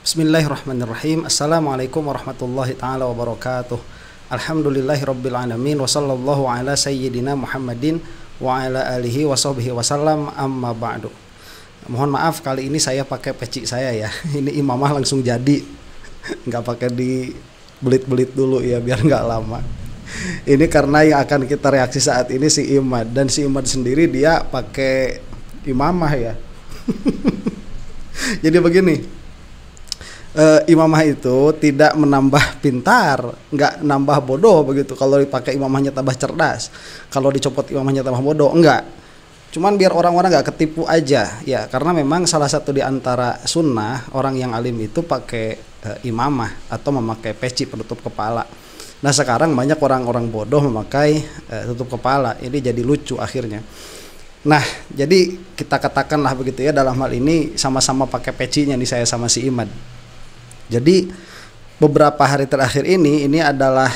Bismillahirrahmanirrahim. Assalamualaikum warahmatullahi ta'ala wabarakatuh. Alhamdulillahi rabbil alamin. Wa sallallahu ala sayyidina Muhammadin wa ala alihi wa sahbihi wasallam, amma ba'du. Mohon maaf kali ini saya pakai peci saya ya. Ini imamah langsung jadi, nggak pakai di belit-belit dulu ya biar nggak lama. Ini karena yang akan kita reaksi saat ini si Imad, dan si Imad sendiri dia pakai imamah ya. Jadi begini, imamah itu tidak menambah pintar, nggak nambah bodoh begitu. Kalau dipakai imamahnya tambah cerdas, kalau dicopot imamahnya tambah bodoh, enggak. Cuman biar orang-orang nggak ketipu aja ya, karena memang salah satu di antara sunnah orang yang alim itu pakai imamah atau memakai peci penutup kepala. Nah sekarang banyak orang-orang bodoh memakai tutup kepala, ini jadi lucu akhirnya. Nah jadi kita katakanlah begitu ya, dalam hal ini sama-sama pakai pecinya nih saya sama si Imad. Jadi beberapa hari terakhir ini adalah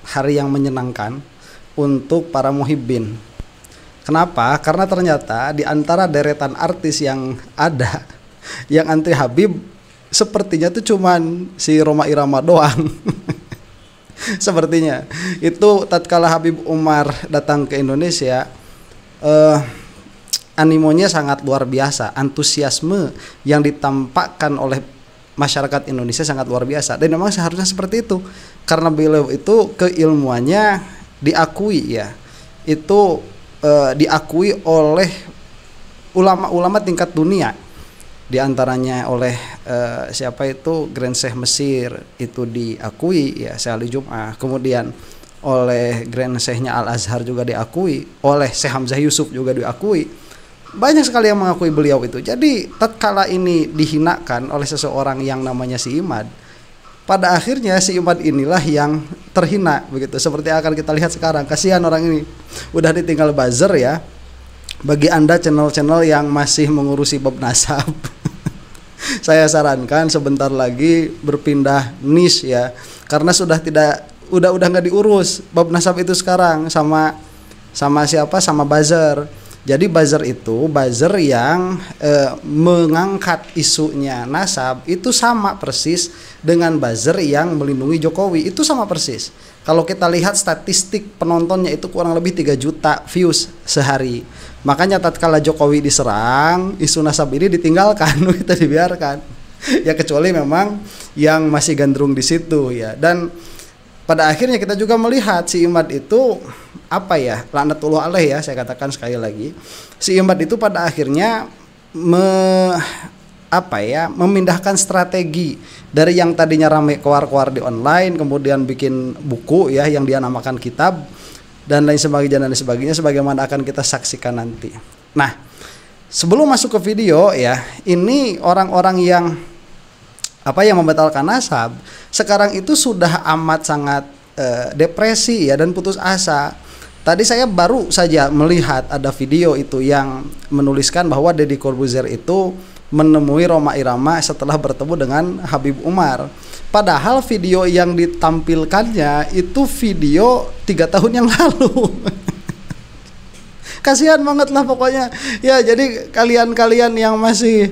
hari yang menyenangkan untuk para muhibbin. Kenapa? Karena ternyata di antara deretan artis yang ada yang anti Habib, sepertinya tuh cuman si Rhoma Irama doang. Sepertinya itu tatkala Habib Umar datang ke Indonesia, animonya sangat luar biasa, antusiasme yang ditampakkan oleh masyarakat Indonesia sangat luar biasa, dan memang seharusnya seperti itu karena beliau itu keilmuannya diakui ya, itu diakui oleh ulama-ulama tingkat dunia, diantaranya oleh siapa itu Grand Syekh Mesir itu diakui ya, Syekh Ali Jum'ah, kemudian oleh Grand Syekhnya Al Azhar juga diakui, oleh Syekh Hamzah Yusuf juga diakui. Banyak sekali yang mengakui beliau itu. Jadi tatkala ini dihinakan oleh seseorang yang namanya si Imad, pada akhirnya si Imad inilah yang terhina begitu. Seperti akan kita lihat sekarang. Kasihan orang ini, udah ditinggal buzzer ya. Bagi Anda channel-channel yang masih mengurusi bab nasab, saya sarankan sebentar lagi berpindah niche ya, karena sudah nggak diurus bab nasab itu sekarang sama siapa, sama buzzer. Jadi buzzer itu buzzer yang mengangkat isunya nasab itu sama persis dengan buzzer yang melindungi Jokowi, itu sama persis. Kalau kita lihat statistik penontonnya itu kurang lebih 3 juta views sehari. Makanya tatkala Jokowi diserang, isu nasab ini ditinggalkan, kita dibiarkan. Ya kecuali memang yang masih gandrung di situ ya. Dan pada akhirnya kita juga melihat si Imad itu apa ya, laknatullah alaih ya, saya katakan sekali lagi, si Imad itu pada akhirnya memindahkan strategi dari yang tadinya rame keluar-keluar di online, kemudian bikin buku ya yang dia namakan kitab dan lain sebagainya sebagaimana akan kita saksikan nanti. Nah, sebelum masuk ke video ya, ini orang-orang yang membatalkan nasab sekarang itu sudah amat sangat depresi ya dan putus asa. Tadi saya baru saja melihat ada video itu yang menuliskan bahwa Deddy Corbuzier itu menemui Rhoma Irama setelah bertemu dengan Habib Umar. Padahal video yang ditampilkannya itu video 3 tahun yang lalu. Kasihan banget lah pokoknya. Ya jadi kalian-kalian yang masih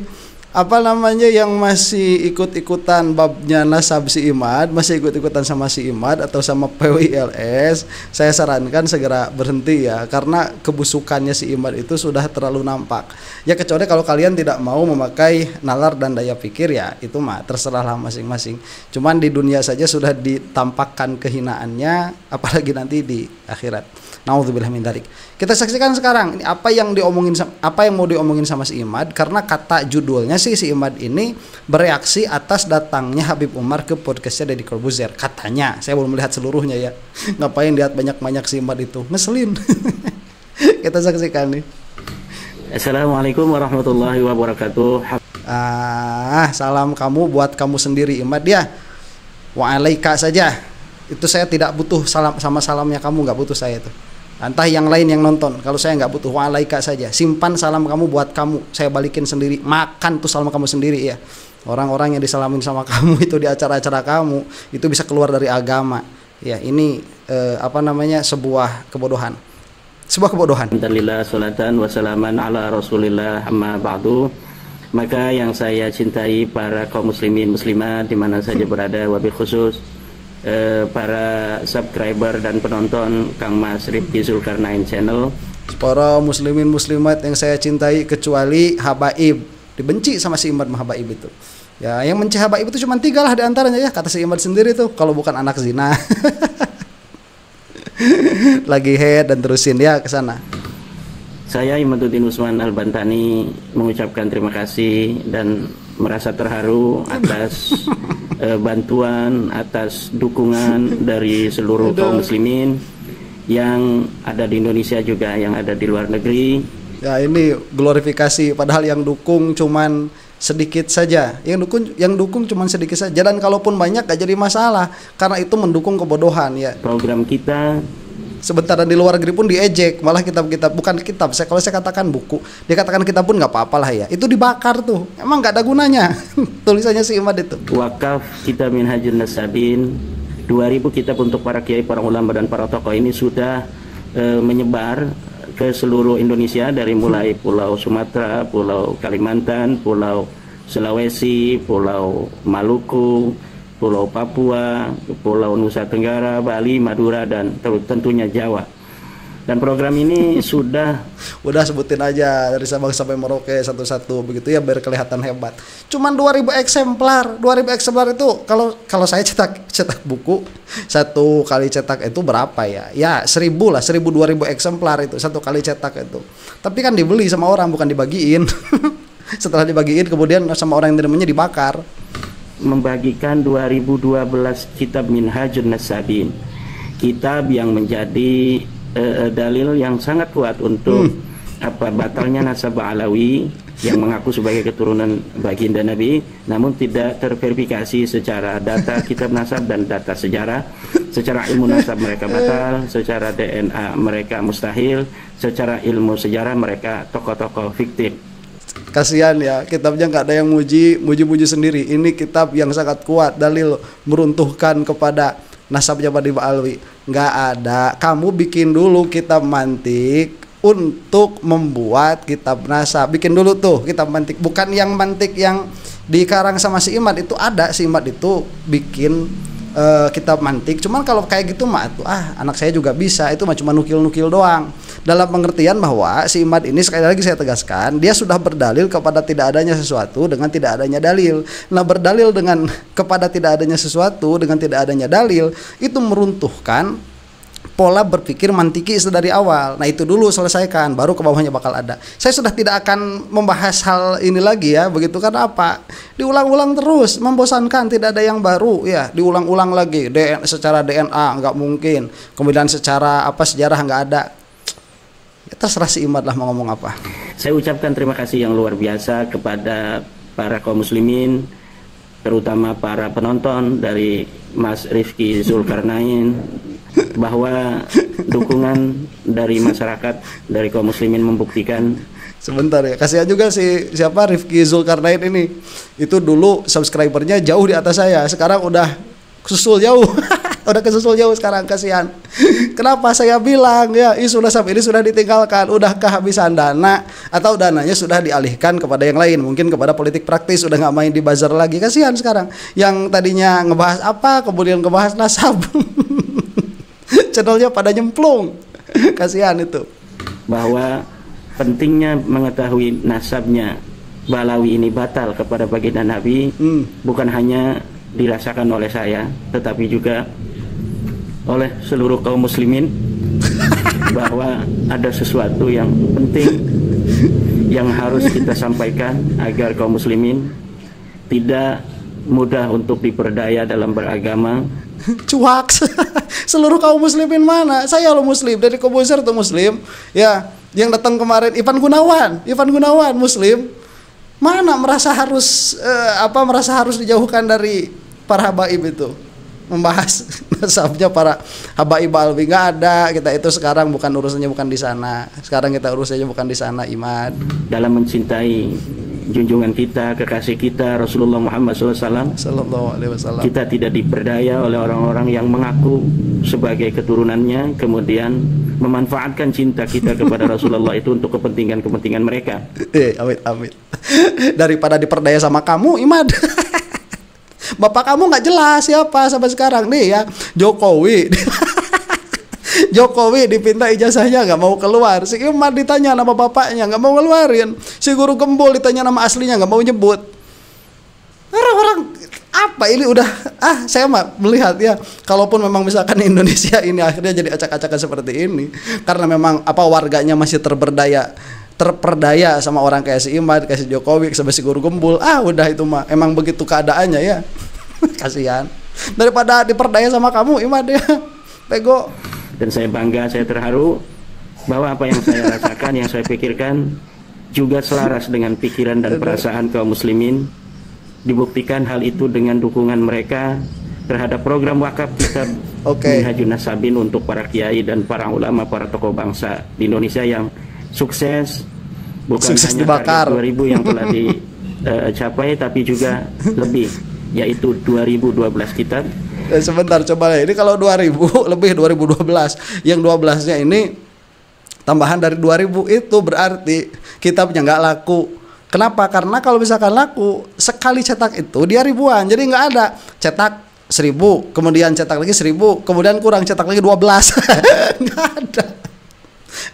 yang masih ikut-ikutan babnya nasab si Imad, masih ikut-ikutan sama si Imad atau sama PWILS, saya sarankan segera berhenti ya, karena kebusukannya si Imad itu sudah terlalu nampak. Ya kecuali kalau kalian tidak mau memakai nalar dan daya pikir ya, itu mah terserahlah masing-masing. Cuman di dunia saja sudah ditampakkan kehinaannya, apalagi nanti di akhirat. Nauzubillah min dzalik. Kita saksikan sekarang ini apa yang mau diomongin sama si Imad, karena kata judulnya si Imad ini bereaksi atas datangnya Habib Umar ke podcastnya Deddy Corbuzier. Katanya, saya belum melihat seluruhnya ya. Ngapain lihat banyak-banyak si Imad itu, ngeselin. Kita saksikan nih. Assalamualaikum warahmatullahi wabarakatuh. Salam kamu buat kamu sendiri Imad ya. Wa'alaika saja. Itu saya tidak butuh salamnya kamu, nggak butuh saya itu. Entah yang lain yang nonton, kalau saya nggak butuh, wa'alaika saja. Simpan salam kamu buat kamu, saya balikin sendiri. Makan tuh salam kamu sendiri ya. Orang-orang yang disalamin sama kamu itu di acara-acara kamu itu bisa keluar dari agama. Ya ini sebuah kebodohan. Alhamdulillah, salatan wassalaman ala rasulillah, amma ba'du. Maka yang saya cintai para kaum muslimin muslimat di mana saja berada, wabil khusus para subscriber dan penonton Kang Mas Rifki Zulkarnain channel. Para muslimin muslimat yang saya cintai kecuali habaib. Dibenci sama si Imad habaib itu. Ya, yang benci habaib itu cuma 3 lah diantaranya ya, kata si Imad sendiri tuh, kalau bukan anak zina. Lagi head dan terusin ya ke sana. Saya Imaduddin Usman Al-Bantani mengucapkan terima kasih dan merasa terharu atas bantuan, atas dukungan dari seluruh kaum muslimin yang ada di Indonesia juga yang ada di luar negeri. Ya, ini glorifikasi, padahal yang dukung cuman sedikit saja. Yang dukung cuman sedikit saja, dan kalaupun banyak gak jadi masalah karena itu mendukung kebodohan ya. Program kita sebentar, dan di luar negeri pun diejek, malah kitab-kitab, bukan kitab, kalau saya katakan buku, dikatakan kitab pun nggak apa-apa lah ya, itu dibakar tuh, emang nggak ada gunanya. Tulisannya si Imad itu. Wakaf Kitab Minhajun Nasabin 2000 kitab untuk para kiai, para ulama dan para tokoh ini sudah menyebar ke seluruh Indonesia, dari mulai Pulau Sumatera, Pulau Kalimantan, Pulau Sulawesi, Pulau Maluku, Pulau Papua, Pulau Nusa Tenggara, Bali, Madura, dan tentunya Jawa. Dan program ini sudah sebutin aja dari Sabang sampai Merauke satu-satu begitu ya, biar kelihatan hebat. Cuman 2000 eksemplar. 2000 eksemplar itu kalau saya cetak buku, satu kali cetak itu berapa ya? Ya 1000 lah, 2000 eksemplar itu satu kali cetak itu. Tapi kan dibeli sama orang, bukan dibagiin. Setelah dibagiin kemudian sama orang yang nerimanya dibakar. Membagikan 2012 kitab Minhajun Nasabin, kitab yang menjadi dalil yang sangat kuat untuk batalnya nasab Alawi yang mengaku sebagai keturunan baginda Nabi, namun tidak terverifikasi secara data kitab nasab dan data sejarah. Secara ilmu nasab mereka batal, secara DNA mereka mustahil, secara ilmu sejarah mereka tokoh-tokoh fiktif. Kasihan ya, kitabnya nggak ada yang muji sendiri. Ini kitab yang sangat kuat, dalil meruntuhkan kepada nasabnya Badi Alwi. Nggak ada. Kamu bikin dulu kitab mantik untuk membuat kitab nasab. Bikin dulu tuh kitab mantik, bukan yang mantik yang dikarang sama si Imad itu. Ada si Imad itu bikin kitab mantik. Cuman kalau kayak gitu mah tuh anak saya juga bisa. Itu mah cuma nukil-nukil doang. Dalam pengertian bahwa si Imad ini, sekali lagi saya tegaskan, dia sudah berdalil kepada tidak adanya sesuatu dengan tidak adanya dalil. Nah, berdalil dengan kepada tidak adanya sesuatu dengan tidak adanya dalil itu meruntuhkan pola berpikir mantiki dari awal. Nah, itu dulu selesaikan, baru ke bawahnya bakal ada. Saya sudah tidak akan membahas hal ini lagi ya, begitu kan apa? Diulang-ulang terus, membosankan, tidak ada yang baru ya, diulang-ulang lagi. Secara DNA nggak mungkin, kemudian secara sejarah nggak ada. Ya, terserah si Imad lah mau ngomong apa. Saya ucapkan terima kasih yang luar biasa kepada para kaum muslimin, terutama para penonton dari Mas Rifki Zulkarnain, bahwa dukungan dari masyarakat, dari kaum muslimin membuktikan. Sebentar ya, kasihan juga siapa Rifki Zulkarnain ini. Itu dulu subscribernya jauh di atas saya, sekarang udah kesusul jauh. Udah kesusul jauh sekarang, kasihan. Kenapa saya bilang ya, ini sudah ditinggalkan, udah kehabisan dana atau dananya sudah dialihkan kepada yang lain, mungkin kepada politik praktis, udah nggak main di bazar lagi. Kasihan sekarang. Yang tadinya ngebahas apa, kemudian ngebahas nasab. Channelnya pada nyemplung. Kasihan itu. Bahwa pentingnya mengetahui nasabnya Balawi ini batal kepada baginda Nabi, bukan hanya dirasakan oleh saya, tetapi juga oleh seluruh kaum muslimin, bahwa ada sesuatu yang penting yang harus kita sampaikan agar kaum muslimin tidak mudah untuk diperdaya dalam beragama. Cuak. Seluruh kaum muslimin mana? Saya lo muslim, dari Kobuser tuh muslim. Ya, yang datang kemarin Ivan Gunawan muslim. Mana merasa harus dijauhkan dari para habaib itu. Membahas nasabnya para habaib alwi, nggak ada. Kita itu sekarang urusannya bukan di sana. Sekarang kita urusannya bukan di sana, Imad. Dalam mencintai junjungan kita, kekasih kita Rasulullah Muhammad SAW. Sallallahu alaihi wasallam. Kita tidak diperdaya oleh orang-orang yang mengaku sebagai keturunannya, kemudian memanfaatkan cinta kita kepada Rasulullah itu untuk kepentingan-kepentingan mereka. Amit amit. Daripada diperdaya sama kamu, Imad. Bapak kamu nggak jelas siapa sampai sekarang nih ya, Jokowi. Jokowi dipinta ijazahnya nggak mau keluar, si Imad ditanya nama bapaknya nggak mau ngeluarin, si Guru Gembul ditanya nama aslinya nggak mau nyebut. Orang-orang apa ini udah saya mah melihat ya, kalaupun memang misalkan Indonesia ini akhirnya jadi acak-acakan seperti ini karena memang warganya masih terperdaya sama orang kayak si Imad, kayak si Jokowi, sama si Guru Gembul, udah itu mah emang begitu keadaannya ya. Kasihan daripada diperdaya sama kamu Imad ya, pego. Dan saya bangga, saya terharu bahwa apa yang saya rasakan, yang saya pikirkan juga selaras dengan pikiran dan perasaan kaum muslimin. Dibuktikan hal itu dengan dukungan mereka terhadap program wakaf kitab Minhajun Nasabin untuk para kiai dan para ulama, para tokoh bangsa di Indonesia yang sukses. Bukan sukses hanya dibakar 2000 yang telah dicapai, tapi juga lebih, yaitu 2012 kitab. Sebentar coba ini kalau 2000 lebih 2012, yang 12-nya ini tambahan dari 2000 itu berarti kitabnya nggak laku. Kenapa? Karena kalau misalkan laku sekali cetak itu dia ribuan, jadi nggak ada cetak 1000 kemudian cetak lagi 1000 kemudian kurang cetak lagi 12.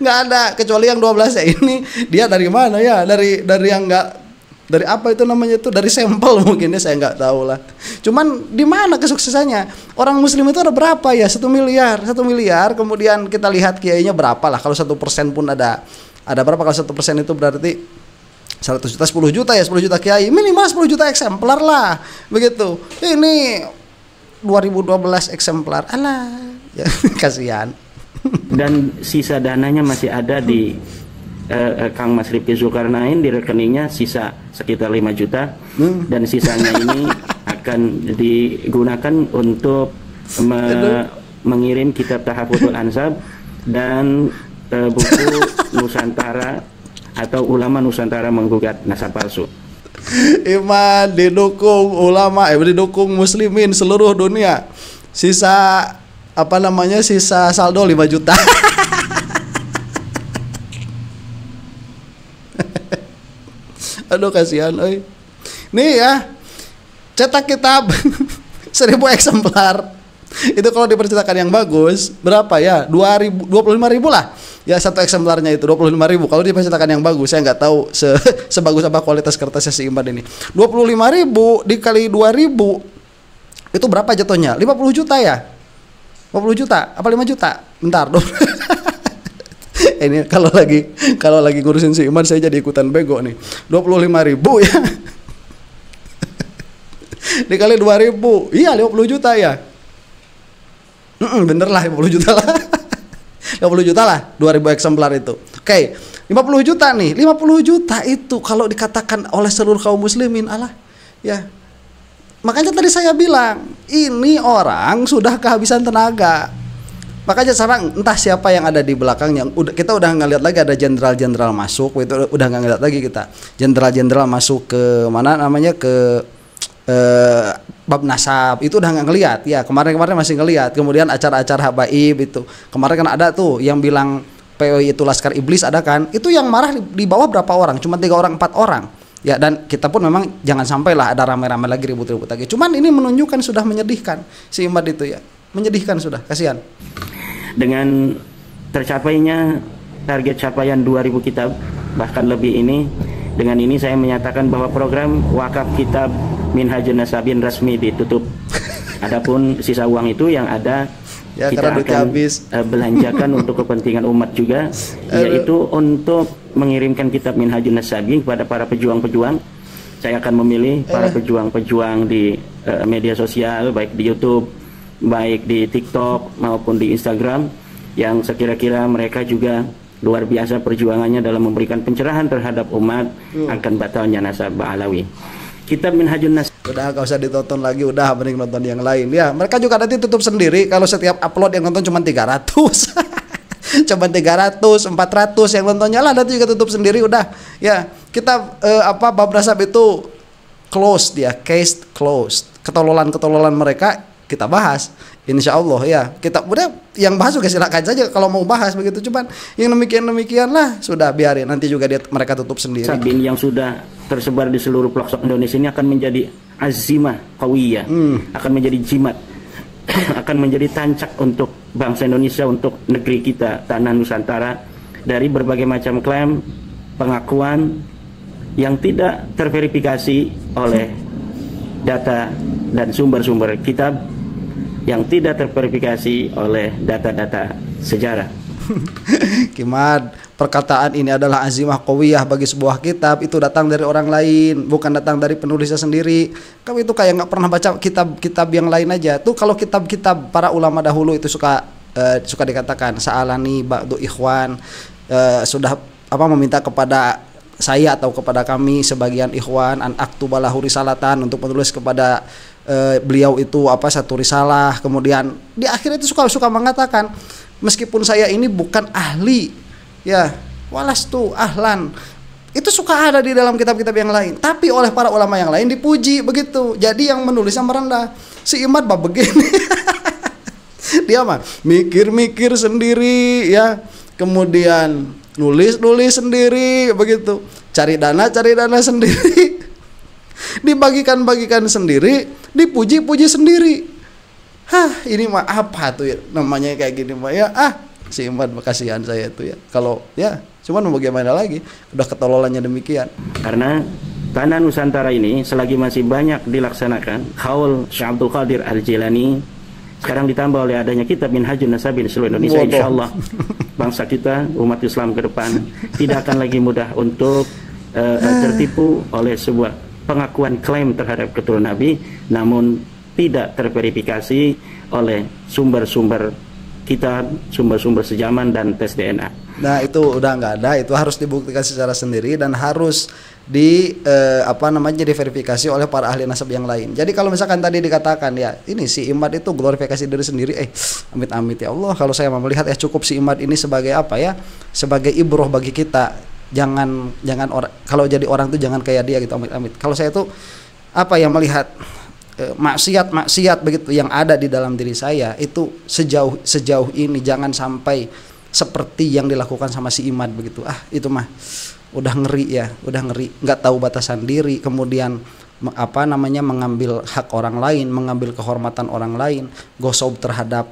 nggak ada kecuali yang 12 ya ini dia dari mana ya, dari yang nggak, dari apa itu namanya itu, dari sampel mungkin ya, saya nggak tahu lah. Cuman di mana kesuksesannya? Orang muslim itu ada berapa ya? 1 miliar, kemudian kita lihat kiainya berapa lah, kalau 1% pun ada berapa, kalau 1% itu berarti 100 juta, 10 juta ya, 10 juta kiai, minimal 10 juta eksemplar lah, begitu. Ini 2012 eksemplar, alah ya, kasihan. Dan sisa dananya masih ada di Kang Mas Rifki Zulkarnain, di rekeningnya sisa sekitar 5 juta, dan sisanya ini akan digunakan untuk mengirim kitab Tahaffudzul Ansab dan buku Nusantara atau ulama Nusantara menggugat nasab palsu. Iman didukung ulama, didukung muslimin seluruh dunia. Sisa sisa saldo 5 juta. Aduh kasihan, oi. Nih ya, cetak kitab 1000 eksemplar. Itu kalau dipercetakan yang bagus berapa ya? 25.000 lah. Ya satu eksemplarnya itu 25.000. Kalau dipercetakan yang bagus, saya nggak tahu sebagus apa kualitas kertasnya si Imad ini. 25.000 dikali 2.000 itu berapa jatuhnya? 50 juta ya? 50 juta apa 5 juta? Bentar dong. Ini kalau lagi ngurusin si Imad saya jadi ikutan bego nih. 25.000 ya. Dikali 2.000, iya 50 juta ya. Bener lah 50 juta lah. 50 juta lah 2.000 eksemplar itu. Oke, 50 juta nih. 50 juta itu kalau dikatakan oleh seluruh kaum muslimin, alah ya. Makanya tadi saya bilang, ini orang sudah kehabisan tenaga. Makanya sekarang entah siapa yang ada di belakangnya. Kita udah ngeliat lagi ada jenderal-jenderal masuk, itu udah nggak ngeliat lagi kita. Jenderal-jenderal masuk ke mana namanya, ke bab nasab, itu udah nggak ngeliat ya. Kemarin masih ngeliat. Kemudian acara-acara habaib itu kemarin kan ada tuh yang bilang POI itu laskar iblis, ada kan. Itu yang marah di bawah berapa orang? Cuma 3 orang 4 orang. Ya, dan kita pun memang jangan sampai lah ada ramai-ramai lagi, ribut-ribut lagi. Cuman ini menunjukkan sudah menyedihkan si Imad itu ya. Menyedihkan sudah, kasihan. Dengan tercapainya target capaian 2000 kitab bahkan lebih ini, dengan ini saya menyatakan bahwa program wakaf kitab Minhajun Nasabin resmi ditutup. Adapun sisa uang itu yang ada ya, kita akan belanjakan untuk kepentingan umat juga, yaitu untuk mengirimkan kitab Minhajun Nasabin kepada para pejuang-pejuang. Saya akan memilih para pejuang-pejuang di media sosial, baik di YouTube, baik di TikTok maupun di Instagram, yang sekira-kira mereka juga luar biasa perjuangannya dalam memberikan pencerahan terhadap umat akan batalnya nasab Alawi. Kitab Minhajun Nasabin udah gak usah ditonton lagi, udah mending nonton yang lain ya. Mereka juga nanti tutup sendiri kalau setiap upload yang nonton cuma 300. Cuma 300, 400 yang nontonnya lah, nanti juga tutup sendiri udah ya. kita bab nasab itu closed ya, case closed. Ketololan mereka kita bahas, insya Allah ya. Kita udah yang bahas juga silakan saja kalau mau bahas begitu. Cuman yang demikian lah sudah biarin, nanti juga mereka tutup sendiri. Sabin yang sudah tersebar di seluruh pelosok Indonesia ini akan menjadi azimah qawiyah, akan menjadi jimat, akan menjadi tancak untuk bangsa Indonesia, untuk negeri kita, tanah Nusantara, dari berbagai macam klaim, pengakuan yang tidak terverifikasi oleh data dan sumber-sumber kitab, yang tidak terverifikasi oleh data-data sejarah. Kimat, perkataan ini adalah azimah qawiyah bagi sebuah kitab, itu datang dari orang lain, bukan datang dari penulisnya sendiri. Kamu itu kayak nggak pernah baca kitab-kitab yang lain aja. Tuh kalau kitab-kitab para ulama dahulu itu suka dikatakan sa'alani ba'du ikhwan, sudah meminta kepada saya atau kepada kami sebagian ikhwan an aktubalahu risalatan, untuk menulis kepada beliau itu satu risalah. Kemudian di akhir itu suka mengatakan, meskipun saya ini bukan ahli ya, walastu ahlan, itu suka ada di dalam kitab-kitab yang lain, tapi oleh para ulama yang lain dipuji begitu. Jadi yang menulisnya merendah. Si Imad bab begini dia mah mikir-mikir sendiri ya, kemudian nulis sendiri begitu, cari dana sendiri dibagikan sendiri, dipuji sendiri. Ini mah apa tuh ya namanya kayak gini mah ya. Si Imad kasihan saya itu ya. Kalau ya cuman mau bagaimana lagi, udah ketololannya demikian. Karena tanah Nusantara ini selagi masih banyak dilaksanakan haul Syekh Abdul Qadir Al-Jilani, sekarang ditambah oleh adanya kitab Minhajun Nasabin di seluruh Indonesia, insyaallah bangsa kita, umat Islam ke depan tidak akan lagi mudah untuk tertipu oleh sebuah pengakuan klaim terhadap keturunan Nabi, namun tidak terverifikasi oleh sumber-sumber kitab, sumber-sumber sejaman dan tes DNA. Nah itu udah nggak ada, itu harus dibuktikan secara sendiri dan harus diverifikasi oleh para ahli nasab yang lain. Jadi kalau misalkan tadi dikatakan ya ini si Imad itu glorifikasi diri sendiri, amit-amit ya Allah, kalau saya melihat ya cukup si Imad ini sebagai sebagai ibroh bagi kita. Jangan kalau jadi orang tuh jangan kayak dia gitu, amit-amit. Kalau saya tuh melihat maksiat begitu yang ada di dalam diri saya itu sejauh ini jangan sampai seperti yang dilakukan sama si Imad begitu. Itu mah udah ngeri, nggak tahu batasan diri, kemudian mengambil hak orang lain, mengambil kehormatan orang lain, gosok terhadap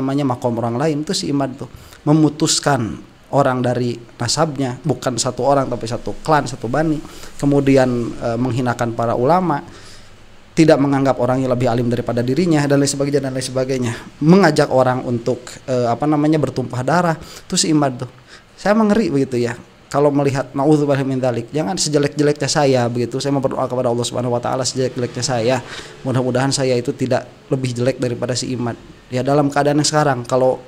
makom orang lain. Itu si Imad tuh memutuskan orang dari nasabnya, bukan satu orang tapi satu klan, satu bani, kemudian menghinakan para ulama, tidak menganggap orang yang lebih alim daripada dirinya dan lain sebagainya, mengajak orang untuk bertumpah darah. Itu si Imad tuh saya mengeri begitu ya kalau melihat, naudzubillah min dzalik. Jangan sejelek-jeleknya saya begitu, saya mau berdoa kepada Allah Subhanahu wa taala, sejelek-jeleknya saya mudah-mudahan saya itu tidak lebih jelek daripada si Imad ya. Dalam keadaan yang sekarang, kalau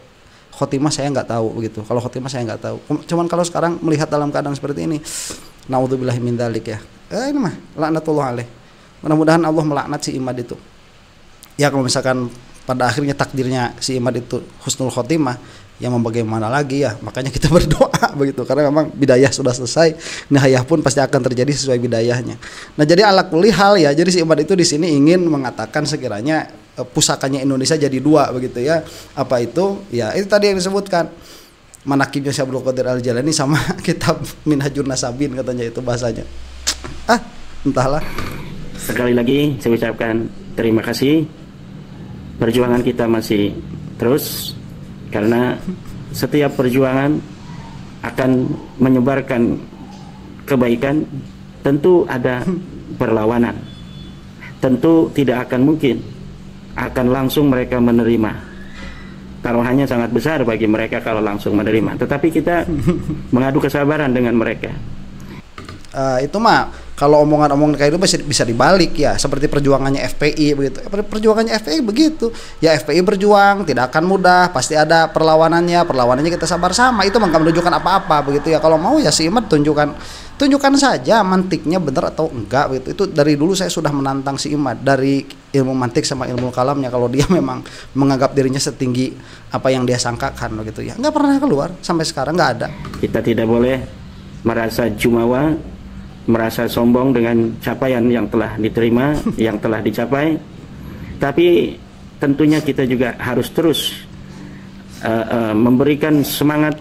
khotimah saya nggak tahu begitu. Kalau khotimah saya nggak tahu. Cuman kalau sekarang melihat dalam keadaan seperti ini, naudzubillah min dzalik ya. Ini mah laknatullah alaih. Mudah-mudahan Allah melaknat si Imad itu. Ya kalau misalkan pada akhirnya takdirnya si Imad itu husnul khotimah, ya mau bagaimana lagi ya. Makanya kita berdoa begitu, karena memang bidayah sudah selesai, nihayah pun pasti akan terjadi sesuai bidayahnya. Nah, jadi ala kulli hal ya. Jadi si Imad itu di sini ingin mengatakan sekiranya pusakanya Indonesia jadi dua begitu ya. Apa itu? Ya itu tadi yang disebutkan manakibnya Syekh Abdul Qadir Al-Jilani sama kitab Minhajun Nasabin katanya, itu bahasanya. Entahlah. Sekali lagi saya ucapkan terima kasih. Perjuangan kita masih terus, karena setiap perjuangan akan menyebarkan kebaikan. Tentu ada perlawanan, tentu tidak akan mungkin akan langsung mereka menerima. Taruhannya sangat besar bagi mereka kalau langsung menerima, tetapi kita mengadu kesabaran dengan mereka. Itu mah kalau omongan-omongan kayak itu bisa dibalik ya, seperti perjuangannya FPI begitu. Perjuangannya FPI begitu. Ya FPI berjuang tidak akan mudah, pasti ada perlawanannya kita sabar sama. Itu mah enggak menunjukkan apa-apa begitu ya. Kalau mau ya si Imad tunjukkan saja mantiknya benar atau enggak begitu. Itu dari dulu saya sudah menantang si Imad dari ilmu mantik sama ilmu kalamnya, kalau dia memang menganggap dirinya setinggi apa yang dia sangkakan begitu ya. Enggak pernah keluar sampai sekarang, enggak ada. Kita tidak boleh merasa jumawa merasa sombong dengan capaian yang telah diterima, yang telah dicapai. Tapi tentunya kita juga harus terus memberikan semangat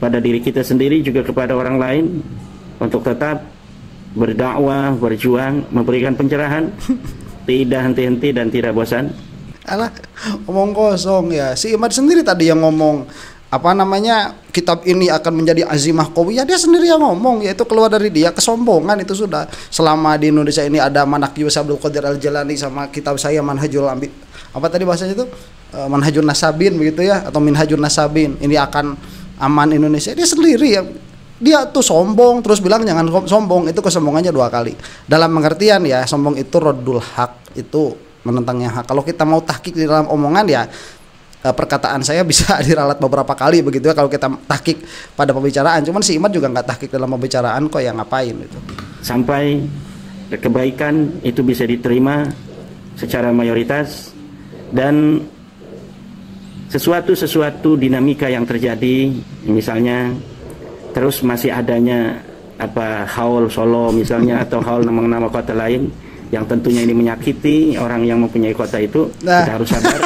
pada diri kita sendiri juga kepada orang lain untuk tetap berdakwah, berjuang, memberikan pencerahan, tidak henti-henti dan tidak bosan. Alah, omong kosong ya. Si Imad sendiri tadi yang ngomong apa namanya, kitab ini akan menjadi azimah qawiyah, dia sendiri yang ngomong, yaitu keluar dari dia kesombongan itu sudah. Selama di Indonesia ini ada Manaqib Abdul Qadir Al-Jalani sama kitab saya Manhajul Ambi, apa tadi bahasanya itu, Manhajun Nasabin begitu ya, atau Minhajun Nasabin, ini akan aman Indonesia. Dia sendiri yang dia tuh sombong, terus bilang jangan sombong. Itu kesombongannya 2 kali. Dalam pengertian ya, sombong itu raddul haq, itu menentangnya hak. Kalau kita mau tahqiq di dalam omongan ya, perkataan saya bisa diralat beberapa kali begitu ya kalau kita tahqiq pada pembicaraan. Cuman si Imad juga nggak tahqiq dalam pembicaraan kok, yang ngapain itu. Sampai kebaikan itu bisa diterima secara mayoritas, dan sesuatu dinamika yang terjadi, misalnya terus masih adanya haul Solo misalnya atau haul nama-nama kota lain yang tentunya ini menyakiti orang yang mempunyai kota itu. Kita harus sabar.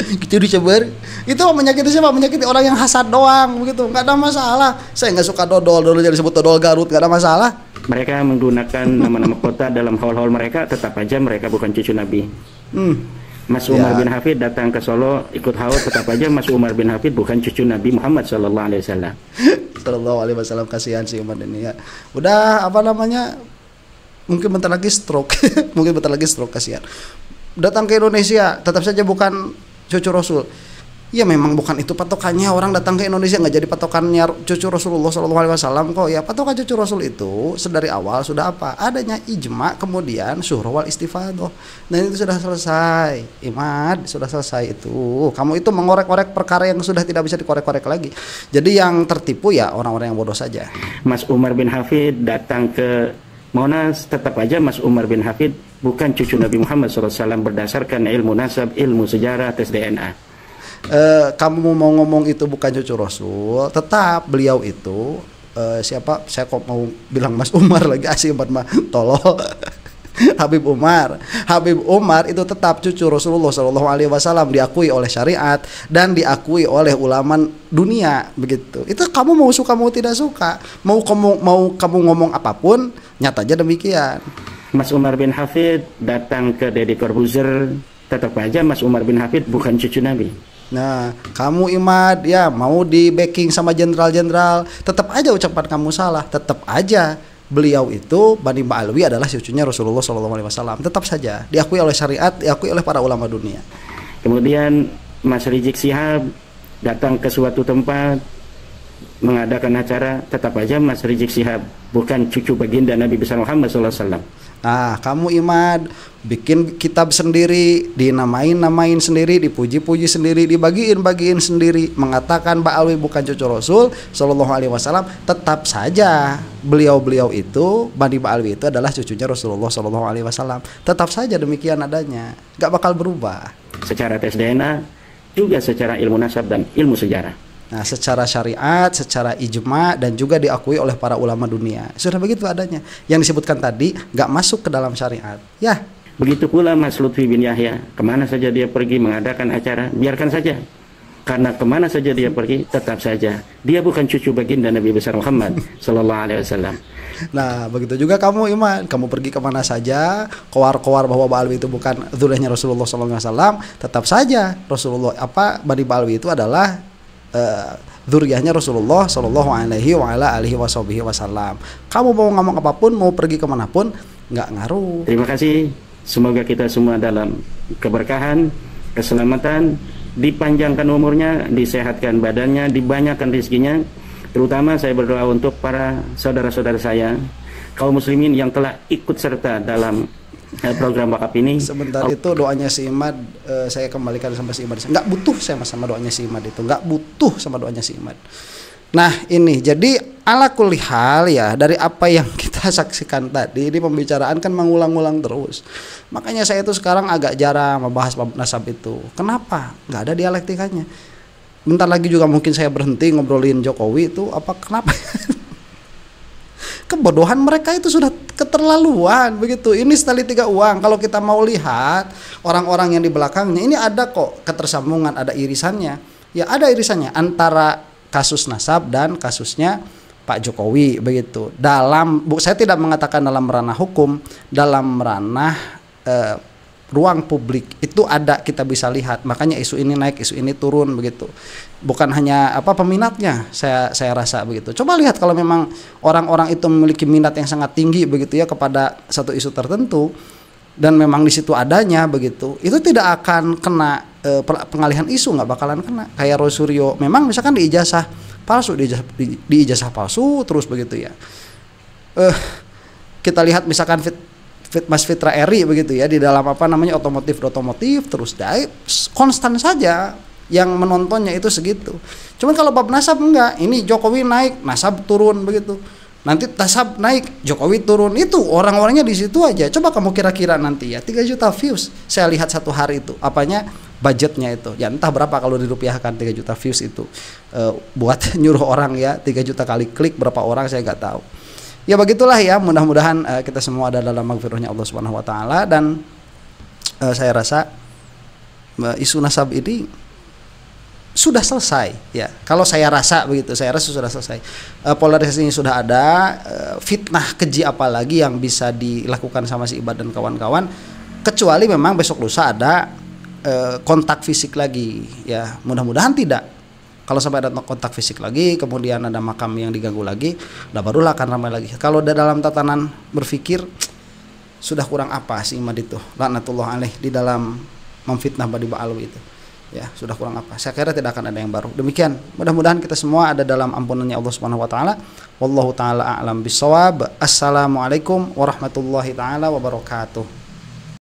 Gitu diceber. Itu menyakiti siapa? Menyakiti orang yang hasad doang begitu. Nggak ada masalah. Saya nggak suka dodol jadi disebut dodol Garut, nggak ada masalah. Mereka menggunakan nama-nama kota dalam haul-haul mereka, tetap aja mereka bukan cucu Nabi. Mas Umar bin Hafid datang ke Solo ikut haul, tetap aja Mas Umar bin Hafid bukan cucu Nabi Muhammad sallallahu alaihi wasallam. Sallallahu alaihi wasallam. Kasihan si Umar ini ya. Udah apa namanya? Mungkin bentar lagi stroke. Mungkin bentar lagi stroke, kasihan. Datang ke Indonesia tetap saja bukan cucu Rasul. Ya memang bukan itu patokannya. Orang datang ke Indonesia nggak jadi patokannya cucu Rasulullah SAW kok ya. Patokan cucu Rasul itu sedari awal sudah apa? Adanya ijma, kemudian syuhra wal istifadah. Dan itu sudah selesai. Imad, sudah selesai itu. Kamu itu mengorek-orek perkara yang sudah tidak bisa dikorek-korek lagi. Jadi yang tertipu ya orang-orang yang bodoh saja. Mas Umar bin Hafid datang ke Monas, tetap aja Mas Umar bin Hafid bukan cucu Nabi Muhammad SAW berdasarkan ilmu nasab, ilmu sejarah, tes DNA. Kamu mau ngomong itu bukan cucu Rasul, tetap beliau itu siapa? Saya kok mau bilang Mas Umar lagi, asing banget mah tolol. Habib Umar itu tetap cucu Rasulullah SAW, diakui oleh syariat dan diakui oleh ulama dunia begitu. Itu kamu mau suka mau tidak suka, mau kamu ngomong apapun, nyatanya demikian. Mas Umar bin Hafid datang ke Deddy Corbuzier, tetap aja Mas Umar bin Hafid bukan cucu Nabi. Nah, kamu Imad ya mau di backing sama jenderal-jenderal, tetap aja ucapan kamu salah, tetap aja beliau itu Bani Ba'alwi adalah cucunya Rasulullah SAW. Tetap saja diakui oleh syariat, diakui oleh para ulama dunia. Kemudian Mas Rizik Syihab datang ke suatu tempat mengadakan acara, tetap aja Mas Rizik Syihab bukan cucu baginda Nabi besar Muhammad SAW. Nah, kamu Imad bikin kitab sendiri, dinamain sendiri, dipuji-puji sendiri, dibagiin sendiri, mengatakan Ba'alwi bukan cucu Rasul Sallallahu Alaihi Wasallam. Tetap saja beliau itu, Bani Ba'alwi itu adalah cucunya Rasulullah Sallallahu Alaihi Wasallam. Tetap saja demikian adanya, gak bakal berubah. Secara tes DNA, juga secara ilmu nasab dan ilmu sejarah. Nah, secara syariat, secara ijma, dan juga diakui oleh para ulama dunia. Sudah begitu adanya. Yang disebutkan tadi gak masuk ke dalam syariat. Ya. Begitu pula Mas Lutfi bin Yahya, kemana saja dia pergi mengadakan acara, biarkan saja. Karena kemana saja dia pergi, tetap saja dia bukan cucu baginda Nabi besar Muhammad Sallallahu Alaihi Wasallam. Nah, begitu juga kamu Iman, kamu pergi kemana saja, koar-koar bahwa Ba'alwi itu bukan dzurriyyahnya Rasulullah Sallallahu Alaihi Wasallam, tetap saja Rasulullah Bani Ba'alwi itu adalah dzurriyyahnya Rasulullah Sallallahu Alaihi Wasallam. Kamu mau ngomong apapun, mau pergi kemanapun, nggak ngaruh. Terima kasih. Semoga kita semua dalam keberkahan, keselamatan, dipanjangkan umurnya, disehatkan badannya, dibanyakan rezekinya. Terutama saya berdoa untuk para saudara-saudara saya, kaum muslimin yang telah ikut serta dalam program wakaf ini. Sebentar, itu doanya si Imad, saya kembalikan sama si Imad. Nggak butuh saya sama doanya si Imad itu, nggak butuh sama doanya si Imad. Nah ini jadi ala kulli hal ya, dari apa yang kita saksikan tadi, ini pembicaraan kan mengulang-ulang terus. Makanya saya itu sekarang agak jarang membahas bab nasab itu. Kenapa? Nggak ada dialektikanya. Bentar lagi juga mungkin saya berhenti ngobrolin Jokowi itu, apa kenapa? Kebodohan mereka itu sudah keterlaluan begitu. Ini sekali 3 uang. Kalau kita mau lihat orang-orang yang di belakangnya, ini ada kok ketersambungan, ada irisannya. Ya ada irisannya antara kasus Nasab dan kasusnya Pak Jokowi begitu. Saya tidak mengatakan dalam ranah hukum, dalam ranah ruang publik itu ada, kita bisa lihat. Makanya isu ini naik, isu ini turun begitu. Bukan hanya peminatnya, saya rasa begitu. Coba lihat kalau memang orang-orang itu memiliki minat yang sangat tinggi begitu ya kepada satu isu tertentu dan memang di situ adanya begitu, itu tidak akan kena pengalihan isu, nggak bakalan kena. Kayak Roy Suryo, memang misalkan di ijazah palsu, di ijazah palsu terus begitu ya. Kita lihat misalkan Mas Fitra Eri begitu ya, di dalam otomotif terus konstan saja yang menontonnya itu segitu. Cuman kalau bab Nasab enggak, ini Jokowi naik, Nasab turun begitu. Nanti Nasab naik, Jokowi turun. Itu orang-orangnya di situ aja. Coba kamu kira-kira nanti ya 3 juta views. Saya lihat satu hari itu, budgetnya itu. Ya entah berapa kalau dirupiahkan 3 juta views itu. Buat nyuruh orang ya, 3 juta kali klik berapa orang saya nggak tahu. Ya begitulah ya, mudah-mudahan kita semua ada dalam maghfirahnya Allah Subhanahu wa taala, dan saya rasa isu Nasab ini sudah selesai ya. Kalau saya rasa begitu, saya rasa sudah selesai. Polarisasi ini sudah ada, fitnah keji apalagi yang bisa dilakukan sama si Ibad dan kawan-kawan, kecuali memang besok lusa ada kontak fisik lagi ya. Mudah-mudahan tidak. Kalau sampai ada kontak fisik lagi, kemudian ada makam yang diganggu lagi, barulah akan ramai lagi. Kalau dalam tatanan berpikir, sudah kurang apa sih Imad itu, laknatullah alaih, di dalam memfitnah Badi Ba'alwi itu. Ya, sudah kurang apa. Saya kira tidak akan ada yang baru. Demikian, mudah-mudahan kita semua ada dalam ampunannya Allah Subhanahu wa taala. Wallahu taala a'lam bissawab. Assalamualaikum warahmatullahi taala wabarakatuh.